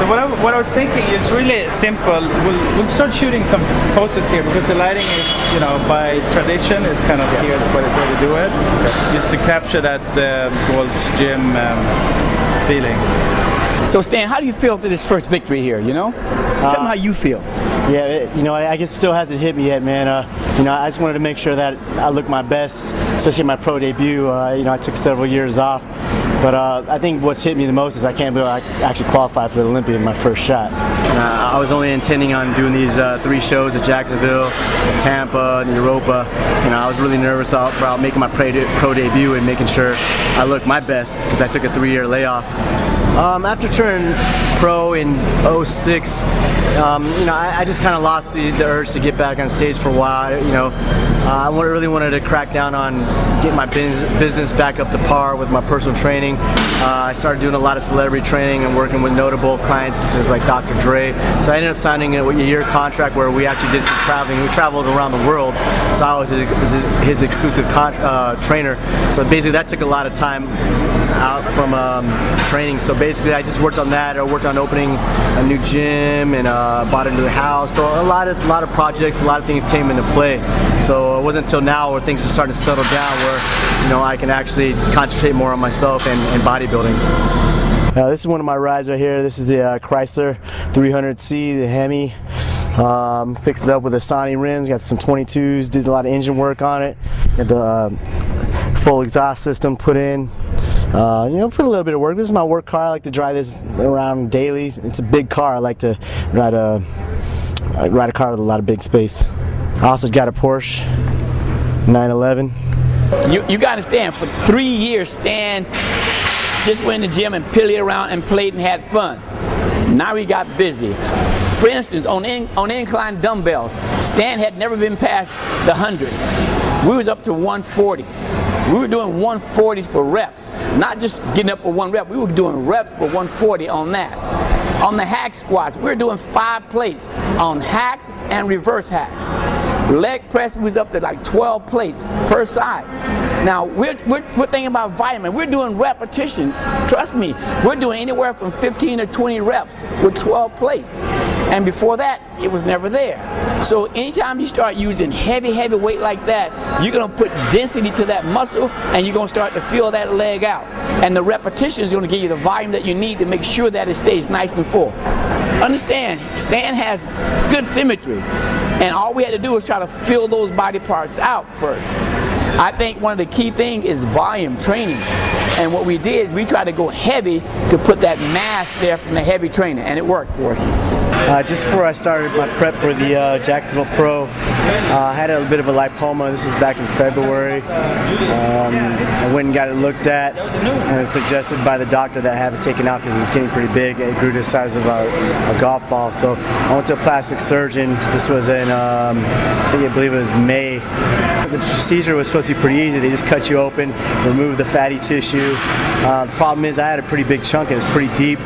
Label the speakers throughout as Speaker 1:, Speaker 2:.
Speaker 1: So what I was thinking is really simple. We'll start shooting some poses here because the lighting is, you know, by tradition is kind of here the way to do it, just to capture that Gold's Gym feeling.
Speaker 2: So Stan, how do you feel after this first victory here, you know? Tell me how you feel.
Speaker 3: Yeah, you know, I guess it still hasn't hit me yet, man. You know, I just wanted to make sure that I look my best, especially in my pro debut. You know, I took several years off. But I think what's hit me the most is I can't believe I actually qualified for the Olympia in my first shot. I was only intending on doing these 3 shows at Jacksonville, Tampa, and Europa. You know, I was really nervous about making my pro debut and making sure I looked my best because I took a 3-year layoff. After turning pro in '06, you know, I just kind of lost the urge to get back on stage for a while. You know, I really wanted to crack down on getting my business back up to par with my personal training. I started doing a lot of celebrity training and working with notable clients such as like Dr. Dre. So I ended up signing a year contract where we actually did some traveling. We traveled around the world, so I was his exclusive trainer. So basically that took a lot of time out from training. So basically I just worked on that. I worked on opening a new gym and bought a new house. So a lot of projects, a lot of things came into play. So it wasn't until now where things are starting to settle down where, you know, I can actually concentrate more on myself and bodybuilding. This is one of my rides right here. This is the Chrysler 300C, the Hemi. Fixed it up with the Sony rims, got some 22s, did a lot of engine work on it. Got the full exhaust system put in. You know, put a little bit of work. This is my work car. I like to drive this around daily. It's a big car. I like to ride a car with a lot of big space. I also got a Porsche 911.
Speaker 2: You got to understand, for 3 years, Stan just went in the gym and pillied around and played and had fun. Now he got busy. For instance, on incline dumbbells, Stan had never been past the hundreds. We was up to 140s. We were doing 140s for reps, not just getting up for 1 rep. We were doing reps for 140 on that. On the hack squats, we were doing 5 plates on hacks and reverse hacks. Leg press, we was up to like 12 plates per side. Now, we're thinking about vitamin. We're doing repetition. Trust me, we're doing anywhere from 15 to 20 reps with 12 plates. And before that, it was never there. So anytime you start using heavy weight like that, you're going to put density to that muscle and you're going to start to feel that leg out. And the repetition is going to give you the volume that you need to make sure that it stays nice and full. Understand, Stan has good symmetry. And all we had to do was try to fill those body parts out first. I think one of the key things is volume training. And what we did is we tried to go heavy to put that mass there from the heavy training, and it worked for us.
Speaker 3: Just before I started my prep for the Jacksonville Pro, I had a bit of a lipoma. This is back in February. I went and got it looked at, and it was suggested by the doctor that I have it taken out because it was getting pretty big. It grew to the size of a golf ball. So I went to a plastic surgeon. This was in, I believe it was May. The procedure was supposed to be pretty easy. They just cut you open, remove the fatty tissue. The problem is I had a pretty big chunk and it's pretty deep.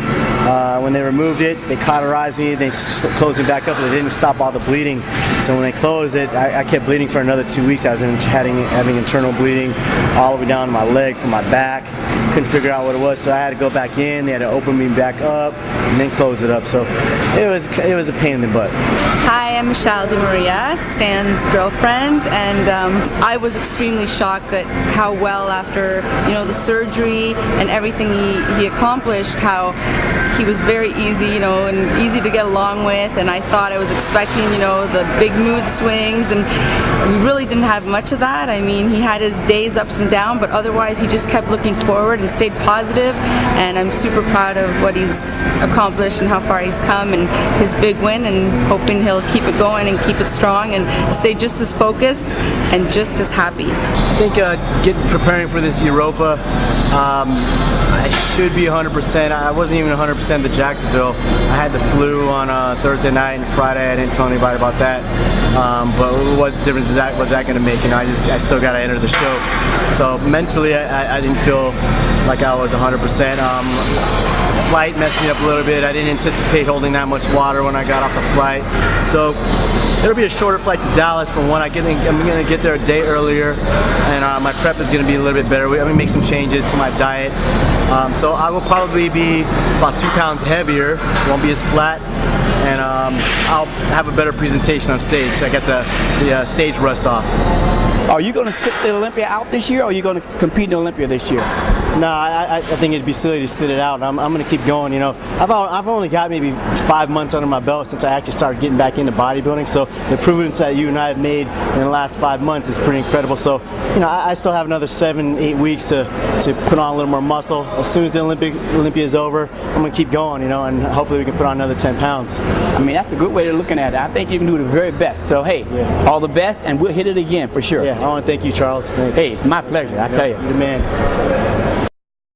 Speaker 3: When they removed it, they cauterized me, they closed it back up, but they didn't stop all the bleeding. So when they closed it, I kept bleeding for another 2 weeks. I was having internal bleeding all the way down to my leg, from my back. Couldn't figure out what it was, so I had to go back in. They had to open me back up and then close it up. So it was a pain in the butt.
Speaker 4: Hi, I'm Michelle DeMaria, Stan's girlfriend, and I was extremely shocked at how well, after the surgery and everything he accomplished, how he was very easy, and easy to get along with. And I thought I was expecting, the big mood swings, and we really didn't have much of that. I mean, he had his days ups and downs, but otherwise he just kept looking forward and stayed positive. And I'm super proud of what he's accomplished and how far he's come, and his big win, and hoping he'll keep it going and keep it strong and stay just as focused and just as happy.
Speaker 3: I think preparing for this Europa, I should be 100%. I wasn't even 100% at the Jacksonville. I had the flu on Thursday night and Friday. I didn't tell anybody about that. But what difference was that going to make? I still got to enter the show. So mentally, I didn't feel like I was 100%. The flight messed me up a little bit. I didn't anticipate holding that much water when I got off the flight. So it'll be a shorter flight to Dallas for one. I'm going to get there a day earlier, and my prep is going to be a little bit better. I'm going to make some changes to my diet. So I will probably be about 2 pounds heavier, won't be as flat, and I'll have a better presentation on stage. I got the stage rust off.
Speaker 2: Are you going to sit the Olympia out this year, or are you going to compete in the Olympia this year?
Speaker 3: No, I think it'd be silly to sit it out. I'm going to keep going. You know, I've only got maybe 5 months under my belt since I actually started getting back into bodybuilding. So the improvements that you and I have made in the last 5 months is pretty incredible. So, you know, I still have another 7-8 weeks to put on a little more muscle. As soon as the Olympia is over, I'm going to keep going. You know, and hopefully we can put on another 10 pounds.
Speaker 2: I mean, that's a good way of looking at it. I think you can do the very best. So hey, all the best, and we'll hit it again for sure.
Speaker 3: Yeah, I want to thank you, Charles. Thanks.
Speaker 2: Hey, it's my pleasure. I tell you.
Speaker 3: You're the man.